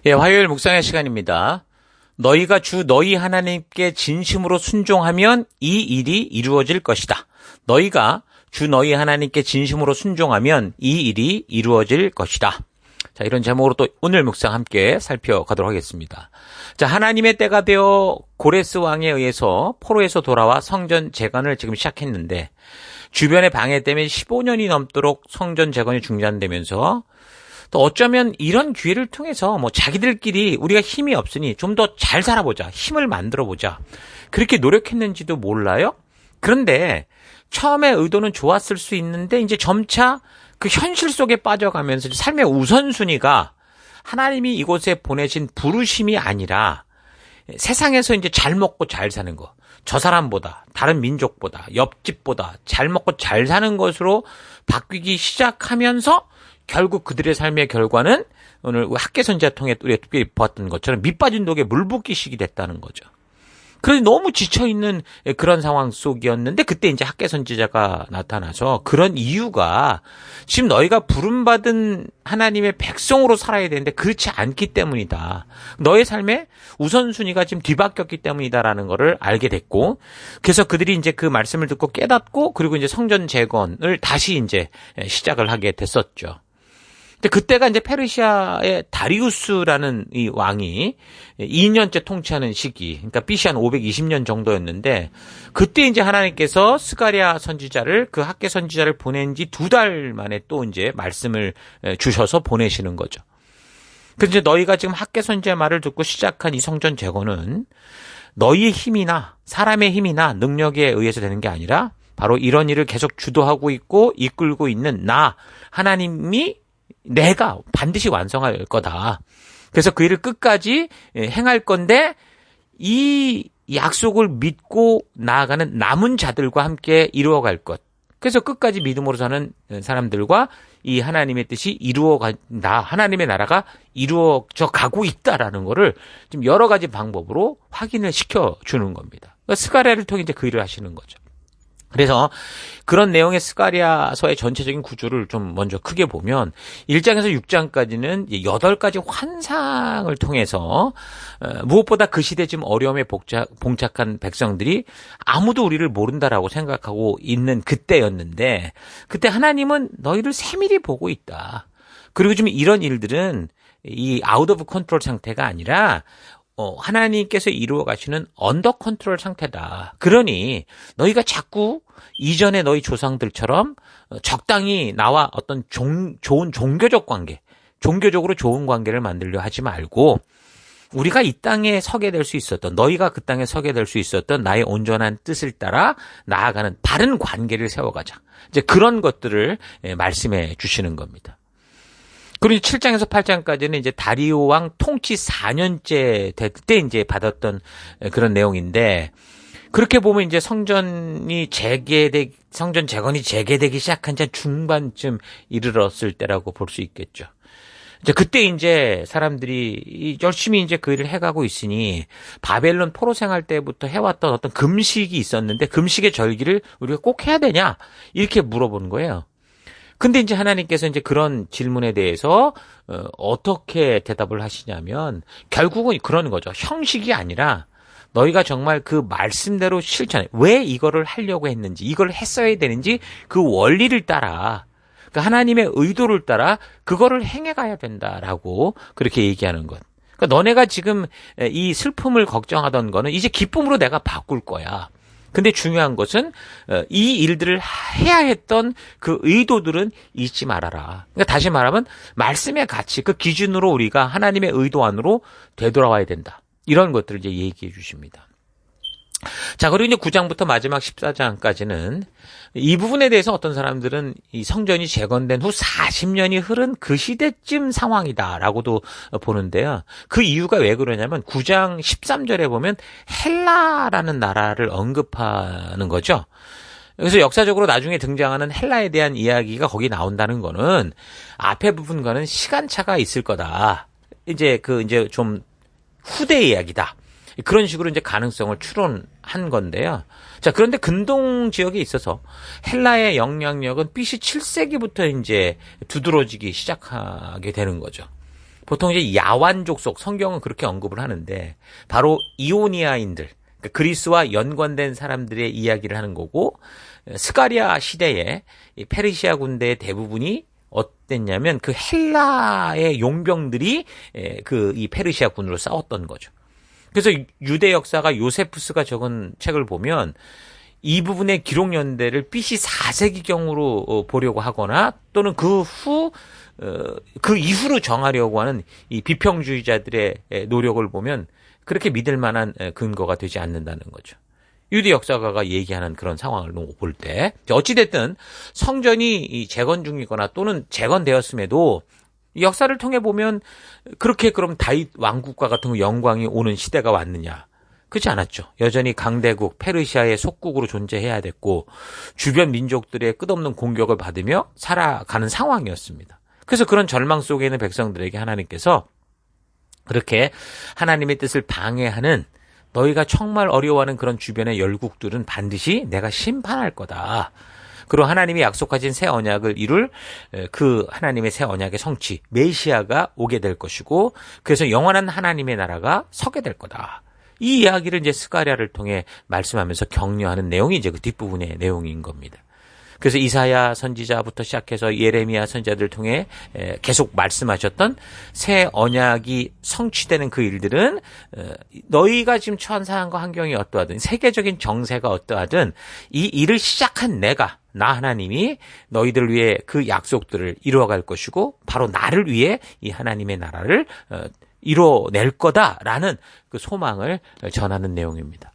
예, 화요일 묵상의 시간입니다. 너희가 주 너희 하나님께 진심으로 순종하면 이 일이 이루어질 것이다. 너희가 주 너희 하나님께 진심으로 순종하면 이 일이 이루어질 것이다. 자, 이런 제목으로 또 오늘 묵상 함께 살펴가도록 하겠습니다. 자, 하나님의 때가 되어 고레스 왕에 의해서 포로에서 돌아와 성전 재건을 지금 시작했는데 주변의 방해 때문에 15년이 넘도록 성전 재건이 중단되면서 또 어쩌면 이런 기회를 통해서 자기들끼리 우리가 힘이 없으니 좀 더 잘 살아보자, 힘을 만들어보자, 그렇게 노력했는지도 몰라요. 그런데 처음에 의도는 좋았을 수 있는데 이제 점차 그 현실 속에 빠져가면서 삶의 우선순위가 하나님이 이곳에 보내신 부르심이 아니라 세상에서 이제 잘 먹고 잘 사는 거, 저 사람보다, 다른 민족보다, 옆집보다 잘 먹고 잘 사는 것으로 바뀌기 시작하면서 결국 그들의 삶의 결과는 오늘 학개선지자 통해 우리가 특별히 보았던 것처럼 밑빠진 독에 물 붓기식이 됐다는 거죠. 그래서 너무 지쳐있는 그런 상황 속이었는데 그때 이제 학개선지자가 나타나서 그런 이유가 지금 너희가 부름받은 하나님의 백성으로 살아야 되는데 그렇지 않기 때문이다. 너의 삶의 우선순위가 지금 뒤바뀌었기 때문이다라는 거를 알게 됐고, 그래서 그들이 이제 그 말씀을 듣고 깨닫고 그리고 이제 성전 재건을 다시 이제 시작을 하게 됐었죠. 근데 그때가 이제 페르시아의 다리우스라는 이 왕이 2년째 통치하는 시기, 그러니까 BC 한 520년 정도였는데 그때 이제 하나님께서 스가랴 선지자를, 그 학개 선지자를 보낸 지 2달 만에 또 이제 말씀을 주셔서 보내시는 거죠. 그래서 이제 너희가 지금 학개 선지자의 말을 듣고 시작한 이 성전 재건은 너희의 힘이나 사람의 힘이나 능력에 의해서 되는 게 아니라 바로 이런 일을 계속 주도하고 있고 이끌고 있는 나 하나님이 내가 반드시 완성할 거다. 그래서 그 일을 끝까지 행할 건데 이 약속을 믿고 나아가는 남은 자들과 함께 이루어갈 것. 그래서 끝까지 믿음으로 사는 사람들과 이 하나님의 뜻이 이루어간다. 하나님의 나라가 이루어져 가고 있다라는 거를 지금 여러 가지 방법으로 확인을 시켜주는 겁니다. 그러니까 스가랴를 통해 이제 그 일을 하시는 거죠. 그래서 그런 내용의 스가랴서의 전체적인 구조를 좀 먼저 크게 보면 1장에서 6장까지는 8가지 환상을 통해서 무엇보다 그 시대 지금 어려움에 봉착한 백성들이 아무도 우리를 모른다라고 생각하고 있는 그때였는데 그때 하나님은 너희를 세밀히 보고 있다. 그리고 지금 이런 일들은 이 아웃 오브 컨트롤 상태가 아니라 하나님께서 이루어 가시는 언더 컨트롤 상태다. 그러니 너희가 자꾸 이전에 너희 조상들처럼 적당히 나와 어떤 좋은 종교적 관계, 종교적으로 좋은 관계를 만들려 하지 말고 우리가 이 땅에 서게 될 수 있었던, 너희가 그 땅에 서게 될 수 있었던 나의 온전한 뜻을 따라 나아가는 바른 관계를 세워가자. 이제 그런 것들을 말씀해 주시는 겁니다. 그리고 7장에서 8장까지는 이제 다리오 왕 통치 4년째 될 때 이제 받았던 그런 내용인데, 그렇게 보면 이제 성전 재건이 재개되기 시작한 지 중반쯤 이르렀을 때라고 볼 수 있겠죠. 이제 그때 이제 사람들이 열심히 이제 그 일을 해가고 있으니 바벨론 포로 생활 때부터 해왔던 어떤 금식이 있었는데 금식의 절기를 우리가 꼭 해야 되냐? 이렇게 물어보는 거예요. 근데 이제 하나님께서 이제 그런 질문에 대해서 어떻게 대답을 하시냐면 결국은 그러는 거죠. 형식이 아니라 너희가 정말 그 말씀대로 실천해. 왜 이거를 하려고 했는지, 이걸 했어야 되는지 그 원리를 따라, 그 하나님의 의도를 따라 그거를 행해가야 된다라고 그렇게 얘기하는 것. 그러니까 너네가 지금 이 슬픔을 걱정하던 거는 이제 기쁨으로 내가 바꿀 거야. 근데 중요한 것은 이 일들을 해야 했던 그 의도들은 잊지 말아라. 그러니까 다시 말하면 말씀의 가치, 그 기준으로 우리가 하나님의 의도 안으로 되돌아와야 된다. 이런 것들을 이제 얘기해 주십니다. 자, 그리고 이제 9장부터 마지막 14장까지는 이 부분에 대해서 어떤 사람들은 이 성전이 재건된 후 40년이 흐른 그 시대쯤 상황이다라고도 보는데요. 그 이유가 왜 그러냐면 9장 13절에 보면 헬라라는 나라를 언급하는 거죠. 그래서 역사적으로 나중에 등장하는 헬라에 대한 이야기가 거기 나온다는 거는 앞에 부분과는 시간차가 있을 거다. 이제 좀 후대 이야기다. 그런 식으로 이제 가능성을 추론한 건데요. 자, 그런데 근동 지역에 있어서 헬라의 영향력은 BC 7세기부터 이제 두드러지기 시작하게 되는 거죠. 보통 이제 야완 족속, 성경은 그렇게 언급을 하는데 바로 이오니아인들, 그러니까 그리스와 연관된 사람들의 이야기를 하는 거고, 스가랴 시대에 이 페르시아 군대의 대부분이 어땠냐면 그 헬라의 용병들이 그 이 페르시아 군으로 싸웠던 거죠. 그래서 유대 역사가 요세푸스가 적은 책을 보면 이 부분의 기록 연대를 BC 4세기경으로 보려고 하거나 또는 그 이후로 정하려고 하는 이 비평주의자들의 노력을 보면 그렇게 믿을 만한 근거가 되지 않는다는 거죠. 유대 역사가가 얘기하는 그런 상황을 볼 때 어찌됐든 성전이 재건 중이거나 또는 재건되었음에도 역사를 통해 보면 그렇게 그럼 다윗 왕국과 같은 영광이 오는 시대가 왔느냐? 그렇지 않았죠. 여전히 강대국 페르시아의 속국으로 존재해야 됐고 주변 민족들의 끝없는 공격을 받으며 살아가는 상황이었습니다. 그래서 그런 절망 속에 있는 백성들에게 하나님께서 그렇게 하나님의 뜻을 방해하는 너희가 정말 어려워하는 그런 주변의 열국들은 반드시 내가 심판할 거다. 그리고 하나님이 약속하신 새 언약을 이룰 그 하나님의 새 언약의 성취, 메시아가 오게 될 것이고 그래서 영원한 하나님의 나라가 서게 될 거다. 이 이야기를 이제 스가랴를 통해 말씀하면서 격려하는 내용이 이제 그 뒷부분의 내용인 겁니다. 그래서 이사야 선지자부터 시작해서 예레미야 선지자들을 통해 계속 말씀하셨던 새 언약이 성취되는 그 일들은 너희가 지금 처한 상황과 환경이 어떠하든 세계적인 정세가 어떠하든 이 일을 시작한 나 하나님이 너희들을 위해 그 약속들을 이루어갈 것이고 바로 나를 위해 이 하나님의 나라를 이뤄낼 거다라는 그 소망을 전하는 내용입니다.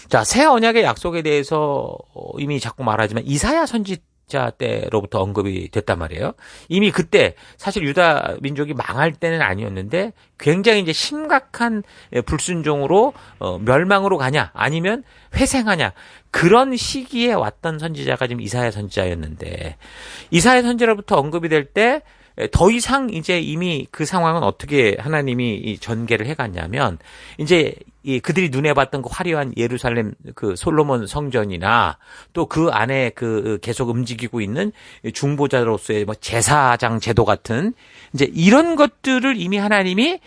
자, 새 언약의 약속에 대해서 이미 자꾸 말하지만 이사야 선지자 때로부터 언급이 됐단 말이에요. 이미 그때 사실 유다 민족이 망할 때는 아니었는데 굉장히 이제 심각한 불순종으로 멸망으로 가냐 아니면 회생하냐 그런 시기에 왔던 선지자가 지금 이사야 선지자였는데 이사야 선지자로부터 언급이 될 때 더 이상 이제 이미 그 상황은 어떻게 하나님이 전개를 해갔냐면 이제 그들이 눈에 봤던 그 화려한 예루살렘 그 솔로몬 성전이나 또 그 안에 그 계속 움직이고 있는 중보자로서의 뭐 제사장 제도 같은 이제 이런 것들을 이미 하나님이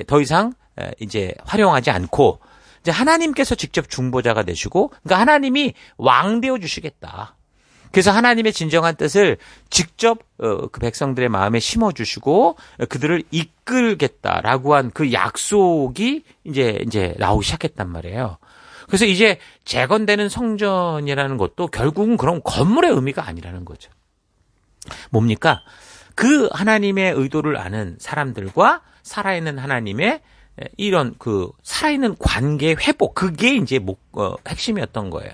더 이상 이제 활용하지 않고 이제 하나님께서 직접 중보자가 되시고 그러니까 하나님이 왕 되어 주시겠다. 그래서 하나님의 진정한 뜻을 직접 그 백성들의 마음에 심어주시고 그들을 이끌겠다라고 한 그 약속이 이제 나오기 시작했단 말이에요. 그래서 이제 재건되는 성전이라는 것도 결국은 그런 건물의 의미가 아니라는 거죠. 뭡니까? 그 하나님의 의도를 아는 사람들과 살아있는 하나님의 이런 그 살아있는 관계 회복 그게 이제 핵심이었던 거예요.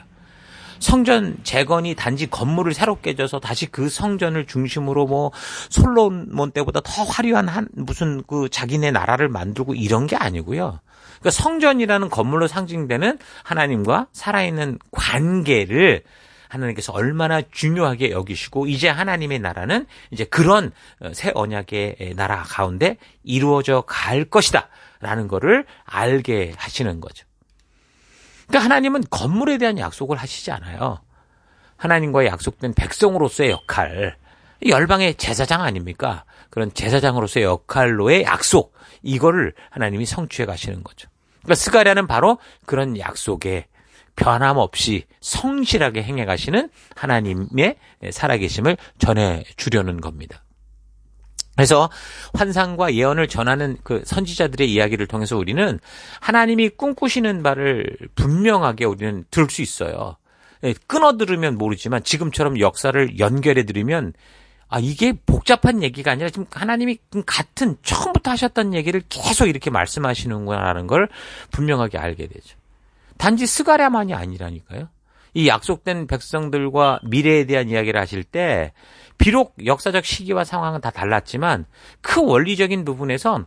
성전 재건이 단지 건물을 새롭게 져서 다시 그 성전을 중심으로 뭐 솔로몬 때보다 더 화려한 무슨 그 자기네 나라를 만들고 이런 게 아니고요. 그러니까 성전이라는 건물로 상징되는 하나님과 살아있는 관계를 하나님께서 얼마나 중요하게 여기시고 이제 하나님의 나라는 이제 그런 새 언약의 나라 가운데 이루어져 갈 것이다라는 거를 알게 하시는 거죠. 그러니까 하나님은 건물에 대한 약속을 하시지 않아요. 하나님과의 약속된 백성으로서의 역할, 열방의 제사장 아닙니까? 그런 제사장으로서의 역할로의 약속, 이거를 하나님이 성취해 가시는 거죠. 그러니까 스가랴는 바로 그런 약속에 변함없이 성실하게 행해 가시는 하나님의 살아계심을 전해 주려는 겁니다. 그래서 환상과 예언을 전하는 그 선지자들의 이야기를 통해서 우리는 하나님이 꿈꾸시는 바를 분명하게 우리는 들을 수 있어요. 끊어 들으면 모르지만 지금처럼 역사를 연결해 들으면 이게 복잡한 얘기가 아니라 지금 하나님이 같은 처음부터 하셨던 얘기를 계속 이렇게 말씀하시는구나라는 걸 분명하게 알게 되죠. 단지 스가랴만이 아니라니까요. 이 약속된 백성들과 미래에 대한 이야기를 하실 때 비록 역사적 시기와 상황은 다 달랐지만 그 원리적인 부분에서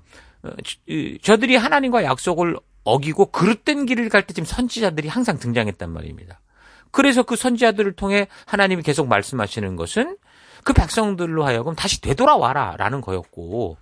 저들이 하나님과 약속을 어기고 그릇된 길을 갈 때 지금 선지자들이 항상 등장했단 말입니다. 그래서 그 선지자들을 통해 하나님이 계속 말씀하시는 것은 그 백성들로 하여금 다시 되돌아와라 라는 거였고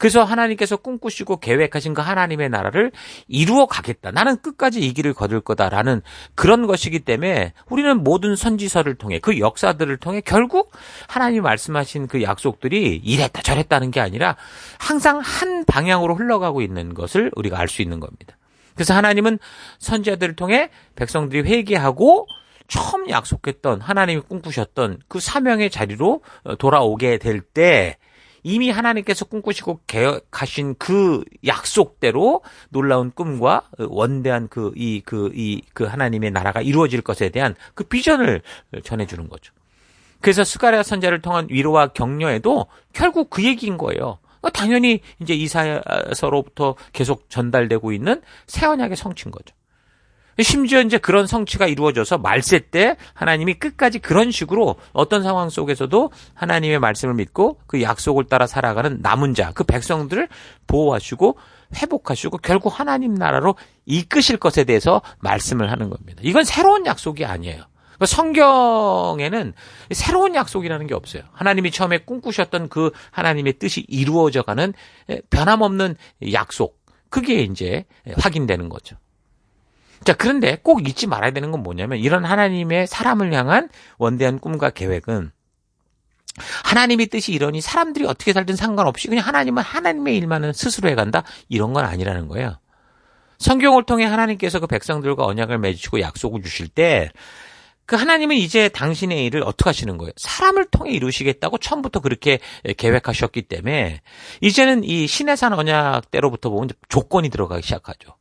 그래서 하나님께서 꿈꾸시고 계획하신 그 하나님의 나라를 이루어 가겠다. 나는 끝까지 이 길을 거둘 거다라는 그런 것이기 때문에 우리는 모든 선지서를 통해 그 역사들을 통해 결국 하나님이 말씀하신 그 약속들이 이랬다 저랬다는 게 아니라 항상 한 방향으로 흘러가고 있는 것을 우리가 알 수 있는 겁니다. 그래서 하나님은 선지자들을 통해 백성들이 회개하고 처음 약속했던 하나님이 꿈꾸셨던 그 사명의 자리로 돌아오게 될 때 이미 하나님께서 꿈꾸시고 계획하신 그 약속대로 놀라운 꿈과 원대한 그 하나님의 나라가 이루어질 것에 대한 그 비전을 전해주는 거죠. 그래서 스가랴 선지자를 통한 위로와 격려에도 결국 그 얘기인 거예요. 당연히 이제 이사야서로부터 계속 전달되고 있는 새 언약의 성취인 거죠. 심지어 이제 그런 성취가 이루어져서 말세 때 하나님이 끝까지 그런 식으로 어떤 상황 속에서도 하나님의 말씀을 믿고 그 약속을 따라 살아가는 남은 자, 그 백성들을 보호하시고 회복하시고 결국 하나님 나라로 이끄실 것에 대해서 말씀을 하는 겁니다. 이건 새로운 약속이 아니에요. 성경에는 새로운 약속이라는 게 없어요. 하나님이 처음에 꿈꾸셨던 그 하나님의 뜻이 이루어져가는 변함없는 약속, 그게 이제 확인되는 거죠. 자, 그런데 꼭 잊지 말아야 되는 건 뭐냐면 이런 하나님의 사람을 향한 원대한 꿈과 계획은 하나님의 뜻이 이러니 사람들이 어떻게 살든 상관없이 그냥 하나님은 하나님의 일만은 스스로 해간다? 이런 건 아니라는 거예요. 성경을 통해 하나님께서 그 백성들과 언약을 맺으시고 약속을 주실 때 그 하나님은 이제 당신의 일을 어떻게 하시는 거예요? 사람을 통해 이루시겠다고 처음부터 그렇게 계획하셨기 때문에 이제는 이 시내산 언약대로부터 보면 조건이 들어가기 시작하죠.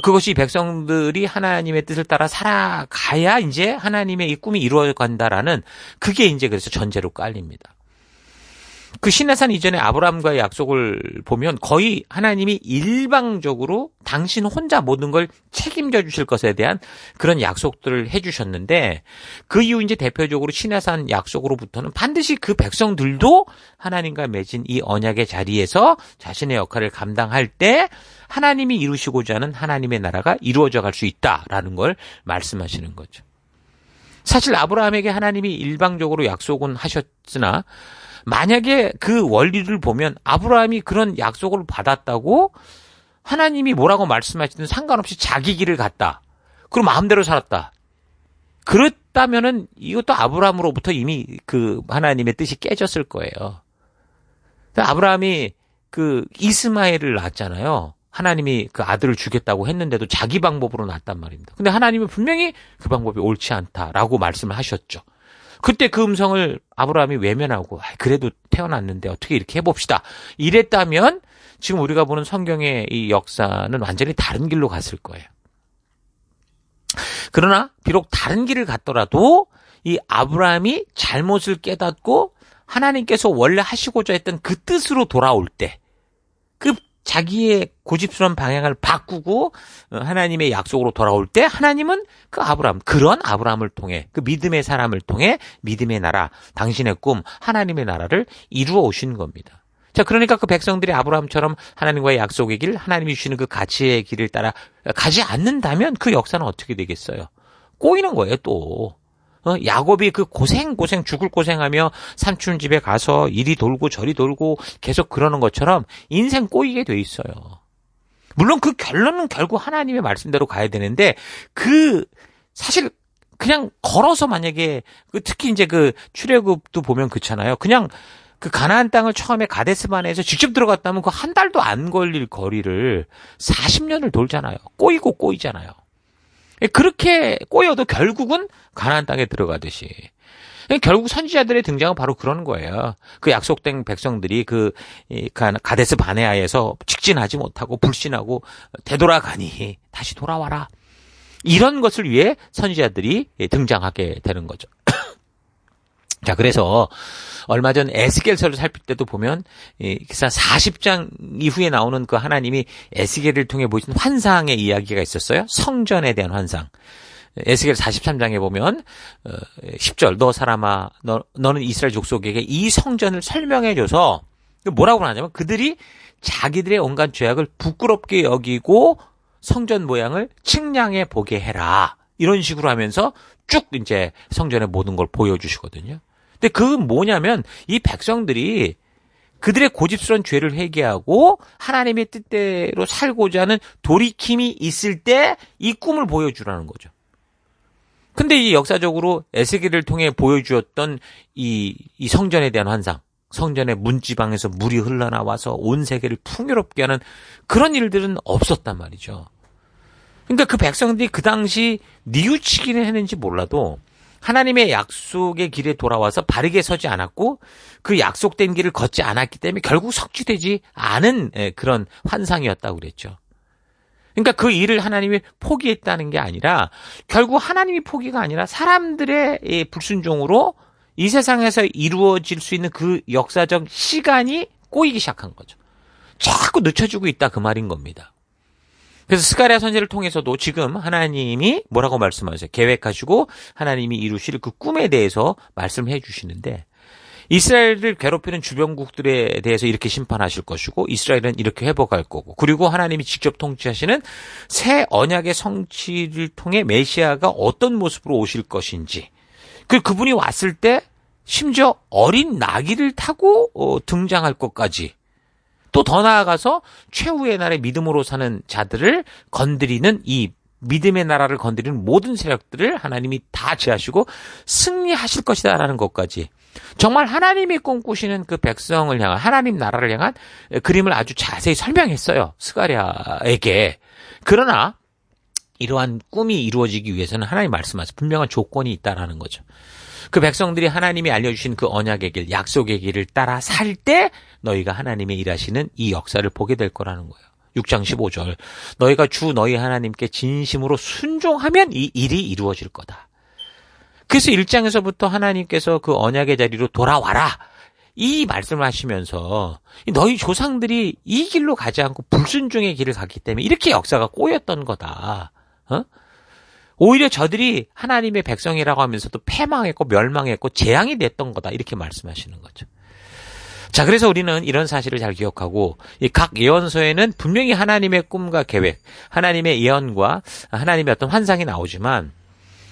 그것이 백성들이 하나님의 뜻을 따라 살아가야 이제 하나님의 이 꿈이 이루어간다라는 그게 이제 그래서 전제로 깔립니다. 그 시내산 이전에 아브라함과의 약속을 보면 거의 하나님이 일방적으로 당신 혼자 모든 걸 책임져 주실 것에 대한 그런 약속들을 해주셨는데 그 이후 이제 대표적으로 시내산 약속으로부터는 반드시 그 백성들도 하나님과 맺은 이 언약의 자리에서 자신의 역할을 감당할 때 하나님이 이루시고자 하는 하나님의 나라가 이루어져 갈 수 있다라는 걸 말씀하시는 거죠. 사실 아브라함에게 하나님이 일방적으로 약속은 하셨으나 만약에 그 원리를 보면 아브라함이 그런 약속을 받았다고 하나님이 뭐라고 말씀하시든 상관없이 자기 길을 갔다. 그럼 마음대로 살았다. 그렇다면은 이것도 아브라함으로부터 이미 그 하나님의 뜻이 깨졌을 거예요. 아브라함이 그 이스마엘을 낳았잖아요. 하나님이 그 아들을 주겠다고 했는데도 자기 방법으로 낳았단 말입니다. 근데 하나님은 분명히 그 방법이 옳지 않다라고 말씀을 하셨죠. 그때 그 음성을 아브라함이 외면하고 그래도 태어났는데 어떻게 이렇게 해봅시다. 이랬다면 지금 우리가 보는 성경의 이 역사는 완전히 다른 길로 갔을 거예요. 그러나 비록 다른 길을 갔더라도 이 아브라함이 잘못을 깨닫고 하나님께서 원래 하시고자 했던 그 뜻으로 돌아올 때 그 자기의 고집스러운 방향을 바꾸고 하나님의 약속으로 돌아올 때 하나님은 그 아브라함, 그런 아브라함을 통해 그 믿음의 사람을 통해 믿음의 나라, 당신의 꿈, 하나님의 나라를 이루어 오신 겁니다. 자, 그러니까 그 백성들이 아브라함처럼 하나님과의 약속의 길, 하나님이 주시는 그 가치의 길을 따라 가지 않는다면 그 역사는 어떻게 되겠어요? 꼬이는 거예요, 또. 야곱이 그 고생 죽을 고생하며 삼촌 집에 가서 이리 돌고 저리 돌고 계속 그러는 것처럼 인생 꼬이게 돼 있어요. 물론 그 결론은 결국 하나님의 말씀대로 가야 되는데 그 사실 그냥 걸어서 만약에 특히 이제 그 출애굽도 보면 그렇잖아요. 그냥 그 가나안 땅을 처음에 가데스바네에서 직접 들어갔다면 그 한 달도 안 걸릴 거리를 40년을 돌잖아요. 꼬이잖아요. 그렇게 꼬여도 결국은 가나안 땅에 들어가듯이. 결국 선지자들의 등장은 바로 그런 거예요. 그 약속된 백성들이 그 가데스 바네아에서 직진하지 못하고 불신하고 되돌아가니 다시 돌아와라. 이런 것을 위해 선지자들이 등장하게 되는 거죠. 자, 그래서 얼마 전 에스겔서를 살필 때도 보면 기사 40장 이후에 나오는 그 하나님이 에스겔을 통해 보이신 환상의 이야기가 있었어요. 성전에 대한 환상. 에스겔 43장에 보면 10절 너 사람아 너는 이스라엘 족속에게 이 성전을 설명해줘서 뭐라고 하냐면 그들이 자기들의 온갖 죄악을 부끄럽게 여기고 성전 모양을 측량해 보게 해라. 이런 식으로 하면서 쭉 이제 성전의 모든 걸 보여주시거든요. 근데 그 뭐냐면 이 백성들이 그들의 고집스러운 죄를 회개하고 하나님의 뜻대로 살고자 하는 돌이킴이 있을 때 이 꿈을 보여주라는 거죠. 근데 이 역사적으로 에스겔을 통해 보여주었던 이 성전에 대한 환상, 성전의 문지방에서 물이 흘러나와서 온 세계를 풍요롭게 하는 그런 일들은 없었단 말이죠. 그러니까 그 백성들이 그 당시 뉘우치기는 했는지 몰라도 하나님의 약속의 길에 돌아와서 바르게 서지 않았고 그 약속된 길을 걷지 않았기 때문에 결국 성취되지 않은 그런 환상이었다고 그랬죠. 그러니까 그 일을 하나님이 포기했다는 게 아니라 결국 하나님이 포기가 아니라 사람들의 불순종으로 이 세상에서 이루어질 수 있는 그 역사적 시간이 꼬이기 시작한 거죠. 자꾸 늦춰지고 있다 그 말인 겁니다. 그래서 스가랴 선지자를 통해서도 지금 하나님이 뭐라고 말씀하세요? 계획하시고 하나님이 이루실 그 꿈에 대해서 말씀해 주시는데 이스라엘을 괴롭히는 주변국들에 대해서 이렇게 심판하실 것이고 이스라엘은 이렇게 회복할 거고 그리고 하나님이 직접 통치하시는 새 언약의 성취를 통해 메시아가 어떤 모습으로 오실 것인지 그분이 왔을 때 심지어 어린 나귀를 타고 등장할 것까지 또 더 나아가서 최후의 날에 믿음으로 사는 자들을 건드리는 이 믿음의 나라를 건드리는 모든 세력들을 하나님이 다 제하시고 승리하실 것이다라는 것까지 정말 하나님이 꿈꾸시는 그 백성을 향한 하나님 나라를 향한 그림을 아주 자세히 설명했어요. 스가랴에게. 그러나 이러한 꿈이 이루어지기 위해서는 하나님 말씀하신 분명한 조건이 있다라는 거죠. 그 백성들이 하나님이 알려주신 그 언약의 길, 약속의 길을 따라 살 때 너희가 하나님의 일하시는 이 역사를 보게 될 거라는 거예요. 6장 15절 너희가 주 너희 하나님께 진심으로 순종하면 이 일이 이루어질 거다. 그래서 1장에서부터 하나님께서 그 언약의 자리로 돌아와라. 이 말씀을 하시면서 너희 조상들이 이 길로 가지 않고 불순종의 길을 갔기 때문에 이렇게 역사가 꼬였던 거다. 오히려 저들이 하나님의 백성이라고 하면서도 패망했고 멸망했고 재앙이 됐던 거다. 이렇게 말씀하시는 거죠. 자, 그래서 우리는 이런 사실을 잘 기억하고 이 각 예언서에는 분명히 하나님의 꿈과 계획, 하나님의 예언과 하나님의 어떤 환상이 나오지만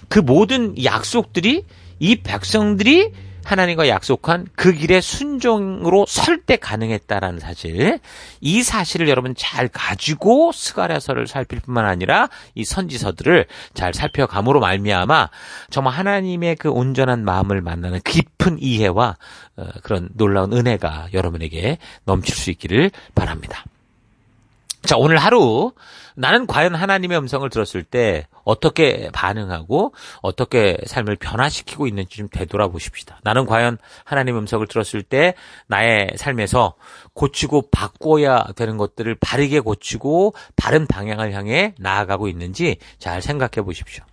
그 모든 약속들이 이 백성들이 하나님과 약속한 그 길의 순종으로 설 때 가능했다라는 사실, 이 사실을 여러분 잘 가지고 스가랴서를 살필 뿐만 아니라 이 선지서들을 잘 살펴감으로 말미암아 정말 하나님의 그 온전한 마음을 만나는 깊은 이해와 그런 놀라운 은혜가 여러분에게 넘칠 수 있기를 바랍니다. 자, 오늘 하루 나는 과연 하나님의 음성을 들었을 때 어떻게 반응하고 어떻게 삶을 변화시키고 있는지 좀 되돌아보십시다. 나는 과연 하나님의 음성을 들었을 때 나의 삶에서 고치고 바꿔야 되는 것들을 바르게 고치고 바른 방향을 향해 나아가고 있는지 잘 생각해 보십시오.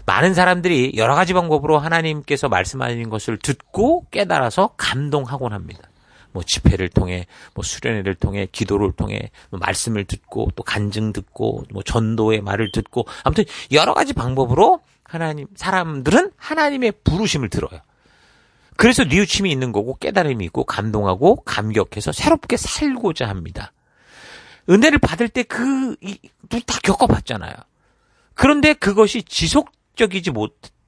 많은 사람들이 여러 가지 방법으로 하나님께서 말씀하신 것을 듣고 깨달아서 감동하곤 합니다. 뭐 집회를 통해, 뭐 수련회를 통해, 기도를 통해, 뭐 말씀을 듣고, 또 간증 듣고, 뭐 전도의 말을 듣고, 아무튼 여러 가지 방법으로 사람들은 하나님의 부르심을 들어요. 그래서 뉘우침이 있는 거고, 깨달음이 있고, 감동하고, 감격해서 새롭게 살고자 합니다. 은혜를 받을 때 다 겪어봤잖아요. 그런데 그것이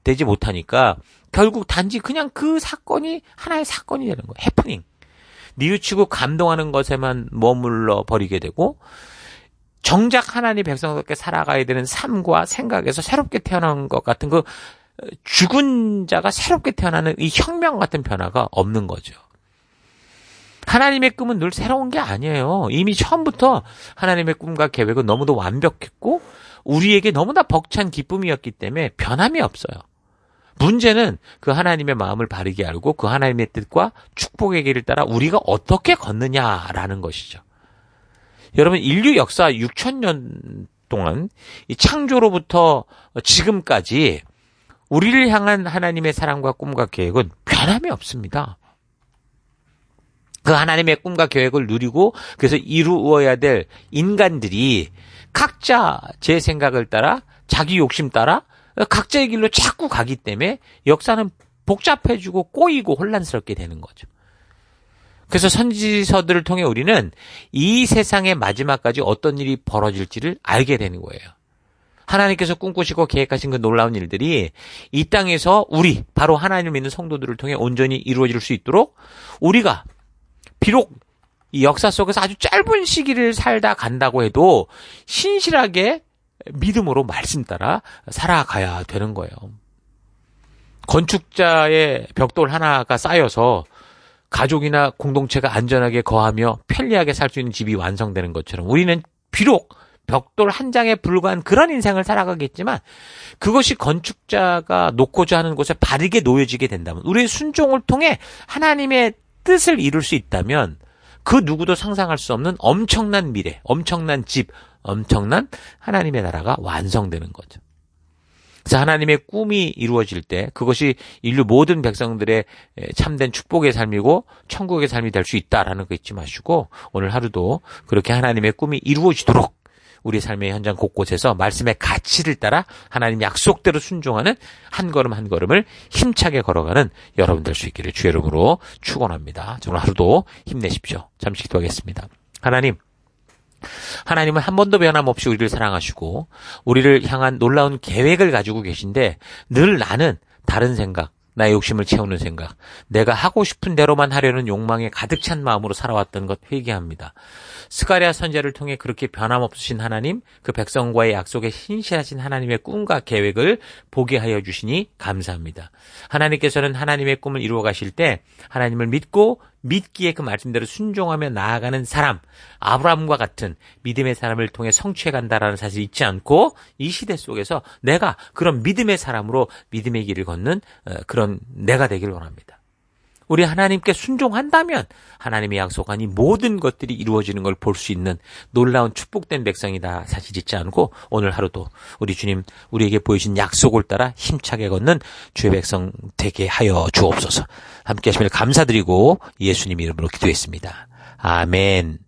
되지 못하니까, 결국 단지 그냥 그 사건이 하나의 사건이 되는 거예요. 해프닝. 뉘우치고 감동하는 것에만 머물러 버리게 되고 정작 하나님 백성답게 살아가야 되는 삶과 생각에서 새롭게 태어난 것 같은 그 죽은 자가 새롭게 태어나는 이 혁명 같은 변화가 없는 거죠. 하나님의 꿈은 늘 새로운 게 아니에요. 이미 처음부터 하나님의 꿈과 계획은 너무도 완벽했고 우리에게 너무나 벅찬 기쁨이었기 때문에 변함이 없어요. 문제는 그 하나님의 마음을 바르게 알고 그 하나님의 뜻과 축복의 길을 따라 우리가 어떻게 걷느냐라는 것이죠. 여러분 인류 역사 6,000년 동안 이 창조로부터 지금까지 우리를 향한 하나님의 사랑과 꿈과 계획은 변함이 없습니다. 그 하나님의 꿈과 계획을 누리고 그래서 이루어야 될 인간들이 각자 제 생각을 따라 자기 욕심 따라 각자의 길로 자꾸 가기 때문에 역사는 복잡해지고 꼬이고 혼란스럽게 되는 거죠. 그래서 선지서들을 통해 우리는 이 세상의 마지막까지 어떤 일이 벌어질지를 알게 되는 거예요. 하나님께서 꿈꾸시고 계획하신 그 놀라운 일들이 이 땅에서 바로 하나님을 믿는 성도들을 통해 온전히 이루어질 수 있도록 우리가 비록 이 역사 속에서 아주 짧은 시기를 살다 간다고 해도 신실하게 믿음으로 말씀 따라 살아가야 되는 거예요. 건축자의 벽돌 하나가 쌓여서 가족이나 공동체가 안전하게 거하며 편리하게 살 수 있는 집이 완성되는 것처럼 우리는 비록 벽돌 한 장에 불과한 그런 인생을 살아가겠지만 그것이 건축자가 놓고자 하는 곳에 바르게 놓여지게 된다면 우리의 순종을 통해 하나님의 뜻을 이룰 수 있다면 그 누구도 상상할 수 없는 엄청난 미래, 엄청난 집, 엄청난 하나님의 나라가 완성되는 거죠. 그래서 하나님의 꿈이 이루어질 때 그것이 인류 모든 백성들의 참된 축복의 삶이고 천국의 삶이 될 수 있다라는 거 잊지 마시고 오늘 하루도 그렇게 하나님의 꿈이 이루어지도록 우리 삶의 현장 곳곳에서 말씀의 가치를 따라 하나님 약속대로 순종하는 한 걸음 한 걸음을 힘차게 걸어가는 여러분 될 수 있기를 주의 이름으로 축원합니다. 오늘 하루도 힘내십시오. 잠시 기도하겠습니다. 하나님은 한 번도 변함없이 우리를 사랑하시고 우리를 향한 놀라운 계획을 가지고 계신데 늘 나는 다른 생각, 나의 욕심을 채우는 생각, 내가 하고 싶은 대로만 하려는 욕망에 가득 찬 마음으로 살아왔던 것 회개합니다. 스가랴 선지자를 통해 그렇게 변함없으신 하나님, 그 백성과의 약속에 신실하신 하나님의 꿈과 계획을 보게 하여 주시니 감사합니다. 하나님께서는 하나님의 꿈을 이루어 가실 때 하나님을 믿고 믿기에 그 말씀대로 순종하며 나아가는 사람, 아브라함과 같은 믿음의 사람을 통해 성취해 간다라는 사실을 잊지 않고 이 시대 속에서 내가 그런 믿음의 사람으로 믿음의 길을 걷는 그런 내가 되길 원합니다. 우리 하나님께 순종한다면 하나님의 약속한 이 모든 것들이 이루어지는 걸 볼 수 있는 놀라운 축복된 백성이다 사실 잊지 않고 오늘 하루도 우리 주님 우리에게 보이신 약속을 따라 힘차게 걷는 주의 백성 되게 하여 주옵소서. 함께 하시면 감사드리고 예수님 이름으로 기도했습니다. 아멘.